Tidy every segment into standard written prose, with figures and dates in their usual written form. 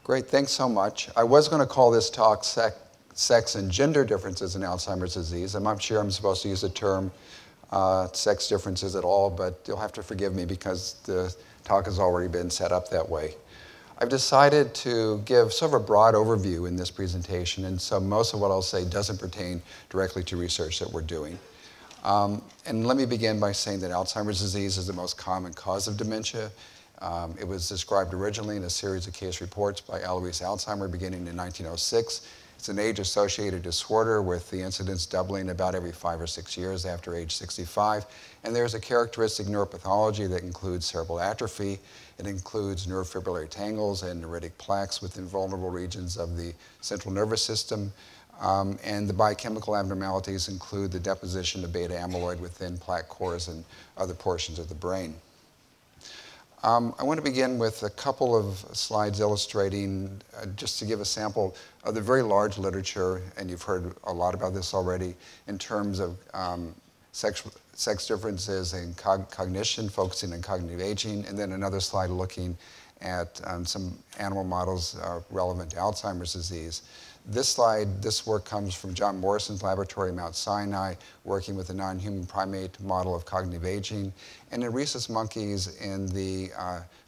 Great, thanks so much. I was going to call this talk Sex and Gender Differences in Alzheimer's Disease. I'm not sure I'm supposed to use the term sex differences at all, but you'll have to forgive me because the talk has already been set up that way. I've decided to give sort of a broad overview in this presentation, and so most of what I'll say doesn't pertain directly to research that we're doing. And let me begin by saying that Alzheimer's disease is the most common cause of dementia. It was described originally in a series of case reports by Alois Alzheimer beginning in 1906. It's an age-associated disorder with the incidence doubling about every 5 or 6 years after age 65. And there's a characteristic neuropathology that includes cerebral atrophy. It includes neurofibrillary tangles and neuritic plaques within vulnerable regions of the central nervous system. And the biochemical abnormalities include the deposition of beta amyloid within plaque cores and other portions of the brain. I want to begin with a couple of slides illustrating, just to give a sample of the very large literature, and you've heard a lot about this already, in terms of sex differences in cognition, focusing on cognitive aging, and then another slide looking at some animal models relevant to Alzheimer's disease. This work comes from John Morrison's laboratory at Mount Sinai, working with a non-human primate model of cognitive aging. And in rhesus monkeys in the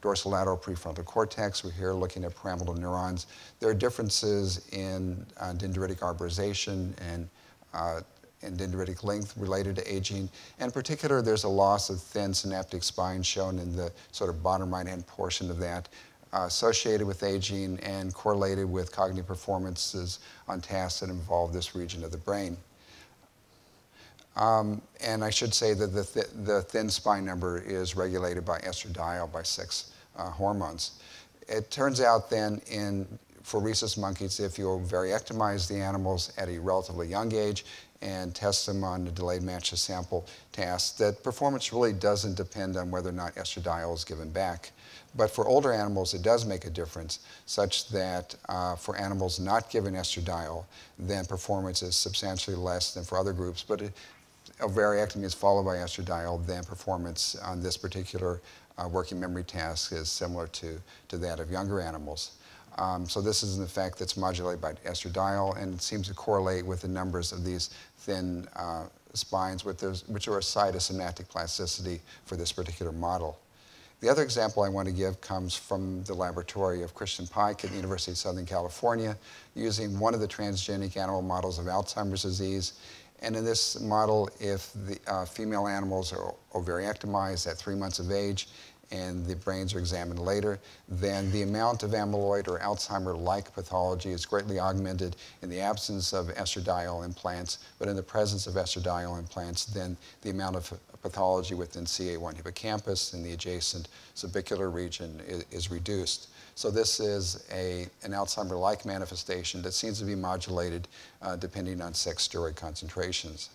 dorsolateral prefrontal cortex, we're here looking at pyramidal neurons. There are differences in dendritic arborization and dendritic length related to aging. And in particular, there's a loss of thin synaptic spine shown in the sort of bottom right-hand portion of that, associated with aging and correlated with cognitive performances on tasks that involve this region of the brain. And I should say that the thin spine number is regulated by estradiol, by sex hormones. It turns out then for rhesus monkeys, if you ovariectomize the animals at a relatively young age and test them on a delayed match to sample task, that performance really doesn't depend on whether or not estradiol is given back. But for older animals, it does make a difference, such that for animals not given estradiol, then performance is substantially less than for other groups. But if ovariectomy is followed by estradiol, then performance on this particular working memory task is similar to that of younger animals. So this is an effect that's modulated by estradiol, and it seems to correlate with the numbers of these thin spines, which are a site of synaptic plasticity for this particular model. The other example I want to give comes from the laboratory of Christian Pike at the University of Southern California, using one of the transgenic animal models of Alzheimer's disease. And in this model, if the female animals are ovariectomized at 3 months of age and the brains are examined later, then the amount of amyloid or Alzheimer-like pathology is greatly augmented in the absence of estradiol in plants, but in the presence of estradiol in plants, then the amount of pathology within CA1 hippocampus in the adjacent subicular region is reduced. So this is an Alzheimer-like manifestation that seems to be modulated depending on sex steroid concentrations.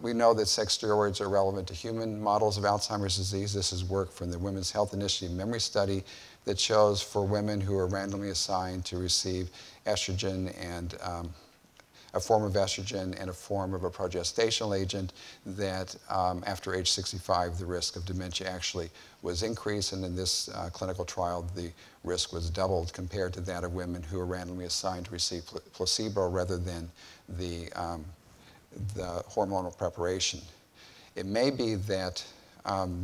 We know that sex steroids are relevant to human models of Alzheimer's disease. This is work from the Women's Health Initiative memory study that shows for women who are randomly assigned to receive estrogen and a form of estrogen and a form of a progestational agent, that after age 65, the risk of dementia actually was increased. And in this clinical trial, the risk was doubled compared to that of women who were randomly assigned to receive placebo rather than the hormonal preparation. It may be that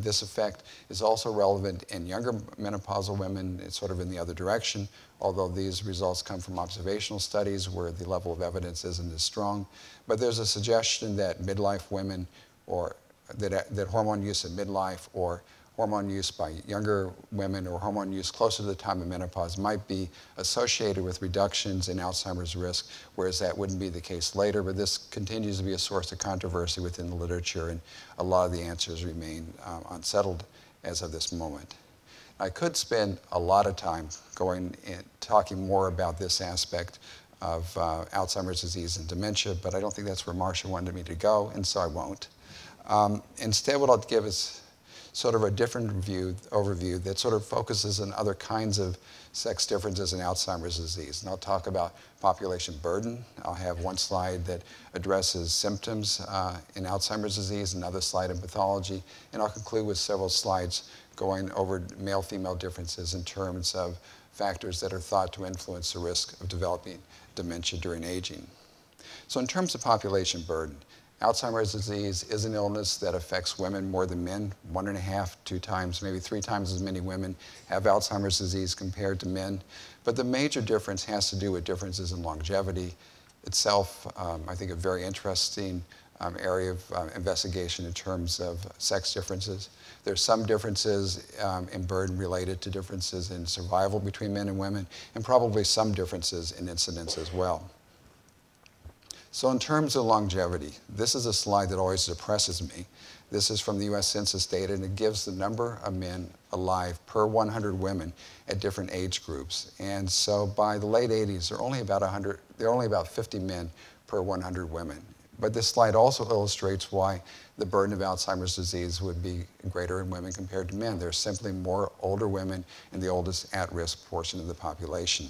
this effect is also relevant in younger menopausal women. It's sort of in the other direction, although these results come from observational studies where the level of evidence isn't as strong. But there's a suggestion that midlife women, or that hormone use at midlife, or hormone use by younger women, or hormone use closer to the time of menopause might be associated with reductions in Alzheimer's risk, whereas that wouldn't be the case later. But this continues to be a source of controversy within the literature, and a lot of the answers remain unsettled as of this moment. I could spend a lot of time going and talking more about this aspect of Alzheimer's disease and dementia, but I don't think that's where Marcia wanted me to go, and so I won't. Instead, what I'll give is sort of a different overview that sort of focuses on other kinds of sex differences in Alzheimer's disease. And I'll talk about population burden. I'll have one slide that addresses symptoms in Alzheimer's disease, another slide in pathology, and I'll conclude with several slides going over male-female differences in terms of factors that are thought to influence the risk of developing dementia during aging. So in terms of population burden, Alzheimer's disease is an illness that affects women more than men. 1.5, 2 times, maybe 3 times as many women have Alzheimer's disease compared to men. But the major difference has to do with differences in longevity itself. I think a very interesting area of investigation in terms of sex differences. There's some differences in burden related to differences in survival between men and women, and probably some differences in incidence as well. So in terms of longevity, this is a slide that always depresses me. This is from the US Census data, and it gives the number of men alive per 100 women at different age groups. And so by the late 80s, there are only about 50 men per 100 women. But this slide also illustrates why the burden of Alzheimer's disease would be greater in women compared to men. There's simply more older women in the oldest at-risk portion of the population.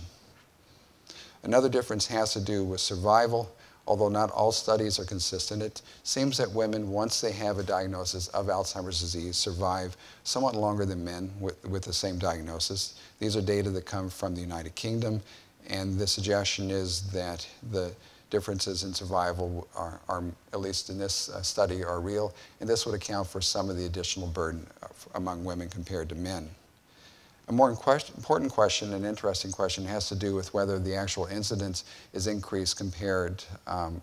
Another difference has to do with survival. Although not all studies are consistent, it seems that women, once they have a diagnosis of Alzheimer's disease, survive somewhat longer than men with the same diagnosis. These are data that come from the United Kingdom, and the suggestion is that the differences in survival are at least in this study, are real, and this would account for some of the additional burden among women compared to men. A more important question, an interesting question, has to do with whether the actual incidence is increased compared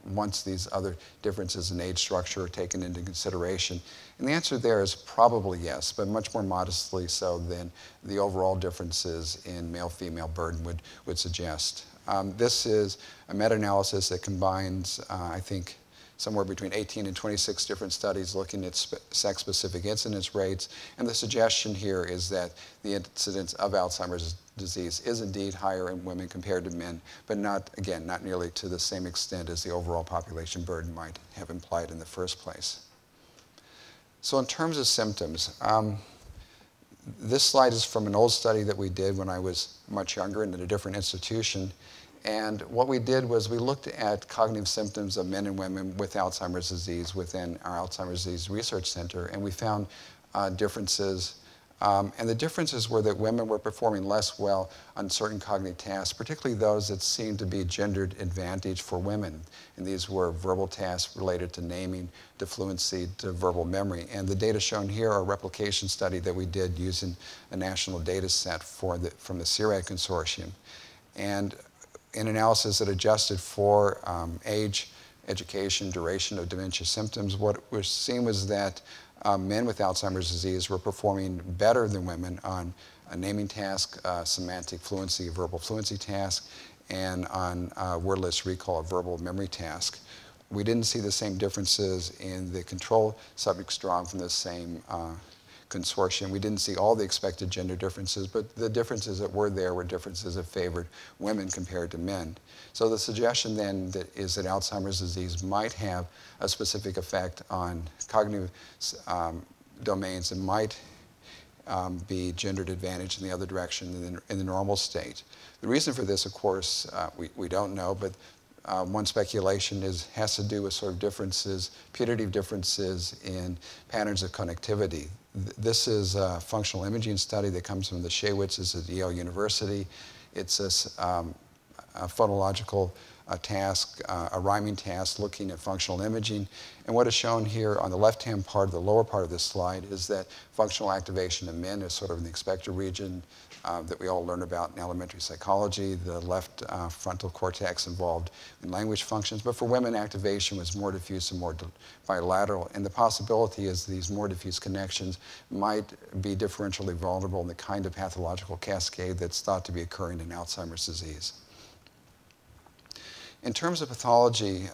once these other differences in age structure are taken into consideration. And the answer there is probably yes, but much more modestly so than the overall differences in male-female burden would suggest. This is a meta-analysis that combines, I think, somewhere between 18 and 26 different studies looking at sex-specific incidence rates. And the suggestion here is that the incidence of Alzheimer's disease is indeed higher in women compared to men, but not, again, not nearly to the same extent as the overall population burden might have implied in the first place. So in terms of symptoms, this slide is from an old study that we did when I was much younger and at a different institution. And what we did was we looked at cognitive symptoms of men and women with Alzheimer's disease within our Alzheimer's Disease Research Center, and we found differences. And the differences were that women were performing less well on certain cognitive tasks, particularly those that seemed to be gendered advantage for women. And these were verbal tasks related to naming, to fluency, to verbal memory. And the data shown here are a replication study that we did using a national data set from the CIRAD consortium. And in analysis that adjusted for age, education, duration of dementia symptoms, what was seen was that men with Alzheimer's disease were performing better than women on a naming task, semantic fluency, verbal fluency task, and on wordless recall, a verbal memory task. We didn't see the same differences in the control subjects drawn from the same consortium. We didn't see all the expected gender differences, but the differences that were there were differences that favored women compared to men. So the suggestion then is that Alzheimer's disease might have a specific effect on cognitive domains and might be gendered advantage in the other direction in the normal state. The reason for this, of course, we don't know, but one speculation has to do with sort of differences, putative differences in patterns of connectivity. This is a functional imaging study that comes from the Shawitzes at Yale University. It's a phonological task, a rhyming task looking at functional imaging. And what is shown here on the left-hand part, the lower part of this slide, is that functional activation in men is sort of in the expector region that we all learn about in elementary psychology. The left frontal cortex involved in language functions. But for women, activation was more diffuse and more bilateral. And the possibility is these more diffuse connections might be differentially vulnerable in the kind of pathological cascade that's thought to be occurring in Alzheimer's disease. In terms of pathology,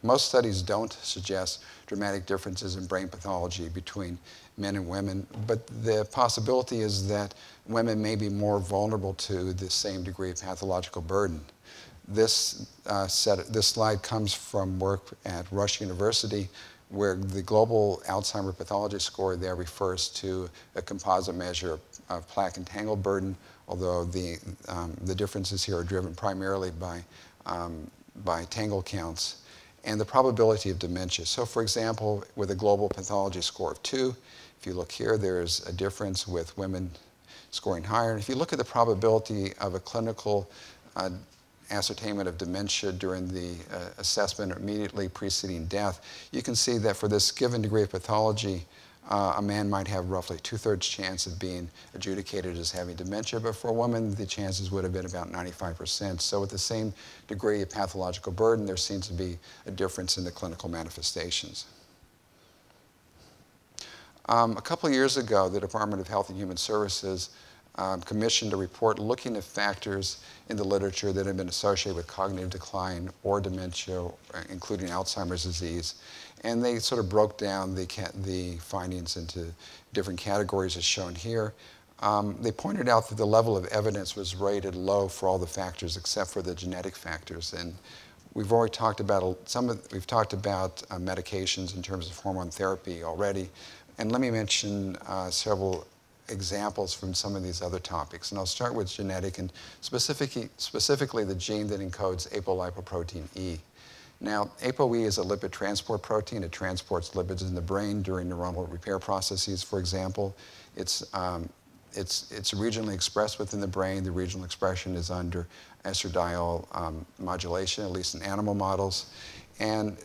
most studies don't suggest dramatic differences in brain pathology between men and women, but the possibility is that women may be more vulnerable to the same degree of pathological burden. This slide comes from work at Rush University, where the global Alzheimer pathology score there refers to a composite measure of plaque and tangle burden, although the differences here are driven primarily by tangle counts, and the probability of dementia. So for example, with a global pathology score of 2, if you look here, there's a difference with women scoring higher. And if you look at the probability of a clinical ascertainment of dementia during the assessment immediately preceding death, you can see that for this given degree of pathology, a man might have roughly 2/3 chance of being adjudicated as having dementia, but for a woman, the chances would have been about 95%. So with the same degree of pathological burden, there seems to be a difference in the clinical manifestations. A couple of years ago, the Department of Health and Human Services commissioned a report looking at factors in the literature that have been associated with cognitive decline or dementia, including Alzheimer's disease. And they sort of broke down the findings into different categories as shown here. They pointed out that the level of evidence was rated low for all the factors except for the genetic factors. And we've already talked about medications in terms of hormone therapy already. And let me mention several examples from some of these other topics. And I'll start with genetic and specifically the gene that encodes apolipoprotein E. Now, ApoE is a lipid transport protein. It transports lipids in the brain during neuronal repair processes, for example. It's regionally expressed within the brain. The regional expression is under estradiol modulation, at least in animal models. And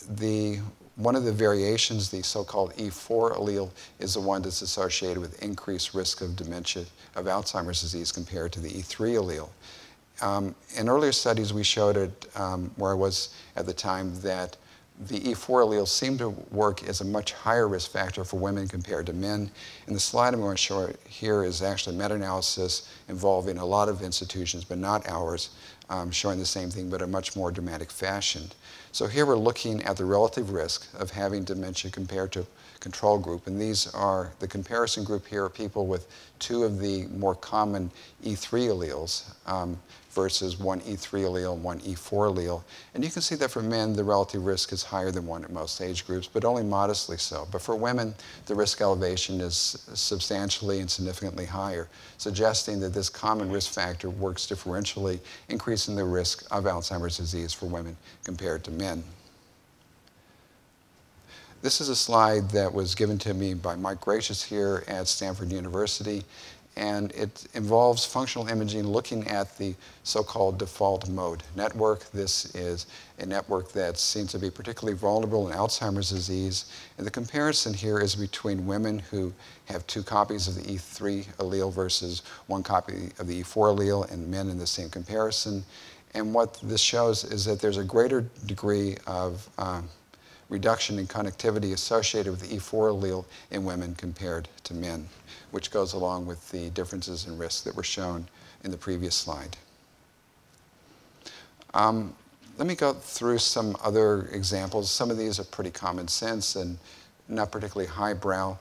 one of the variations, the so-called E4 allele, is the one that's associated with increased risk of dementia, of Alzheimer's disease, compared to the E3 allele. In earlier studies, we showed where I was at the time that the E4 allele seemed to work as a much higher risk factor for women compared to men. And the slide I'm going to show here is actually a meta-analysis involving a lot of institutions, but not ours, showing the same thing, but in a much more dramatic fashion. So here we're looking at the relative risk of having dementia compared to control group. And these are, the comparison group here are people with 2 of the more common E3 alleles versus 1 E3 allele and 1 E4 allele. And you can see that for men, the relative risk is higher than 1 at most age groups, but only modestly so. But for women, the risk elevation is substantially and significantly higher, suggesting that this common risk factor works differentially, increasing the risk of Alzheimer's disease for women compared to men. This is a slide that was given to me by Mike Gracious here at Stanford University, and it involves functional imaging looking at the so-called default mode network. This is a network that seems to be particularly vulnerable in Alzheimer's disease. And the comparison here is between women who have 2 copies of the E3 allele versus 1 copy of the E4 allele, and men in the same comparison. And what this shows is that there's a greater degree of reduction in connectivity associated with the E4 allele in women compared to men, which goes along with the differences in risk that were shown in the previous slide. Let me go through some other examples. Some of these are pretty common sense and not particularly highbrow.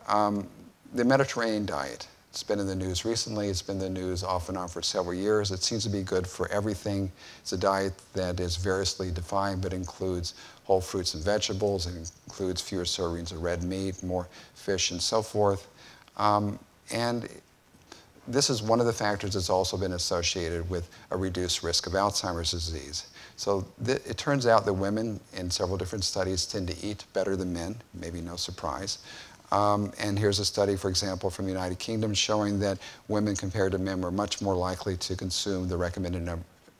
The Mediterranean diet. It's been in the news recently. It's been in the news off and on for several years. It seems to be good for everything. It's a diet that is variously defined, but includes whole fruits and vegetables. It includes fewer servings of red meat, more fish, and so forth. And this is one of the factors that's also been associated with a reduced risk of Alzheimer's disease. So it turns out that women in several different studies tend to eat better than men, maybe no surprise. And here's a study, for example, from the United Kingdom showing that women compared to men were much more likely to consume the recommended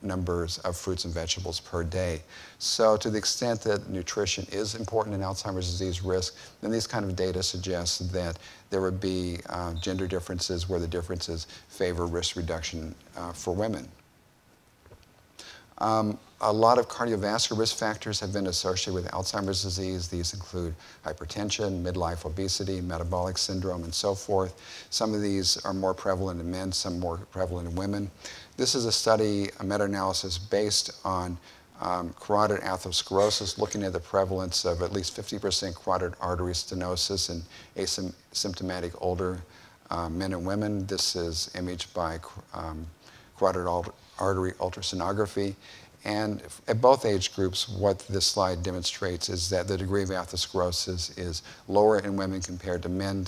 numbers of fruits and vegetables per day. So to the extent that nutrition is important in Alzheimer's disease risk, then these kind of data suggest that there would be gender differences where the differences favor risk reduction for women. A lot of cardiovascular risk factors have been associated with Alzheimer's disease. These include hypertension, midlife obesity, metabolic syndrome, and so forth. Some of these are more prevalent in men, some more prevalent in women. This is a study, a meta-analysis based on carotid atherosclerosis, looking at the prevalence of at least 50% carotid artery stenosis in asymptomatic older men and women. This is imaged by carotid artery ultrasonography. And at both age groups, what this slide demonstrates is that the degree of atherosclerosis is lower in women compared to men.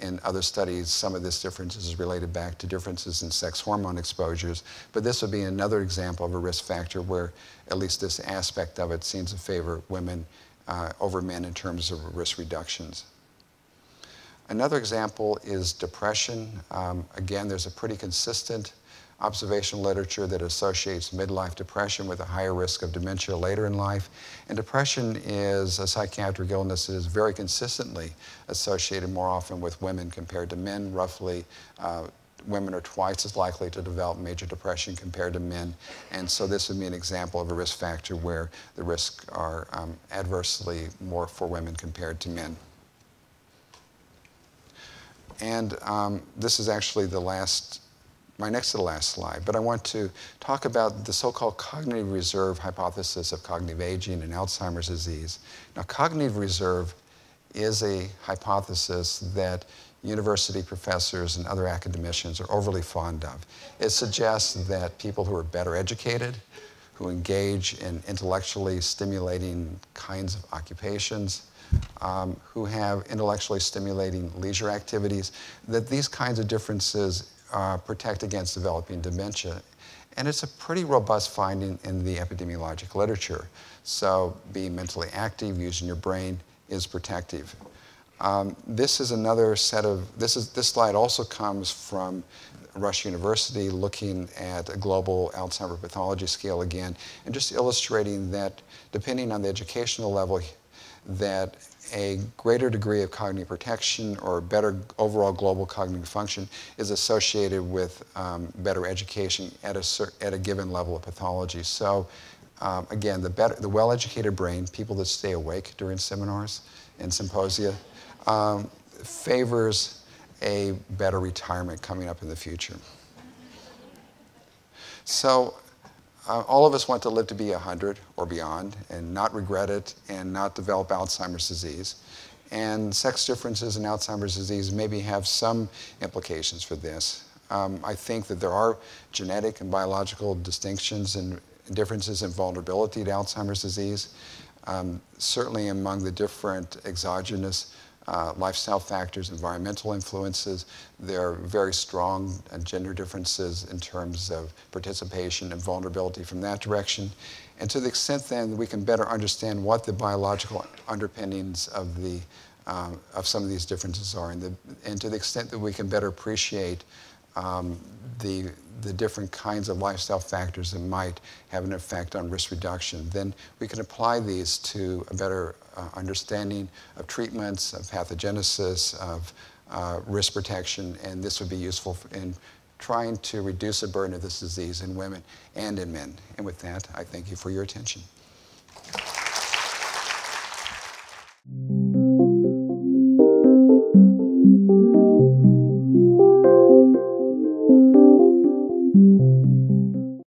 In other studies, some of this difference is related back to differences in sex hormone exposures. But this would be another example of a risk factor where at least this aspect of it seems to favor women over men in terms of risk reductions. Another example is depression. Again, there's a pretty consistent observational literature that associates midlife depression with a higher risk of dementia later in life. And depression is a psychiatric illness that is very consistently associated more often with women compared to men. Roughly, women are twice as likely to develop major depression compared to men. And so this would be an example of a risk factor where the risks are adversely more for women compared to men. And this is actually my next to the last slide, but I want to talk about the so-called cognitive reserve hypothesis of cognitive aging and Alzheimer's disease. Now, cognitive reserve is a hypothesis that university professors and other academicians are overly fond of. It suggests that people who are better educated, who engage in intellectually stimulating kinds of occupations, who have intellectually stimulating leisure activities, that these kinds of differences protect against developing dementia. And it's a pretty robust finding in the epidemiologic literature. So being mentally active, using your brain, is protective. This is another set of, this slide also comes from Rush University, looking at a global Alzheimer pathology scale again, and just illustrating that depending on the educational level, that a greater degree of cognitive protection or better overall global cognitive function is associated with better education at a given level of pathology. So again, the well-educated brain, people that stay awake during seminars and symposia, favors a better retirement coming up in the future. So all of us want to live to be 100 or beyond and not regret it and not develop Alzheimer's disease. And sex differences in Alzheimer's disease maybe have some implications for this. I think that there are genetic and biological distinctions and differences in vulnerability to Alzheimer's disease. Certainly among the different exogenous lifestyle factors, environmental influences, there are very strong gender differences in terms of participation and vulnerability from that direction. And to the extent then we can better understand what the biological underpinnings of some of these differences are, and to the extent that we can better appreciate the different kinds of lifestyle factors that might have an effect on risk reduction, then we can apply these to a better understanding of treatments, of pathogenesis, of risk protection, and this would be useful in trying to reduce the burden of this disease in women and in men. And with that, I thank you for your attention.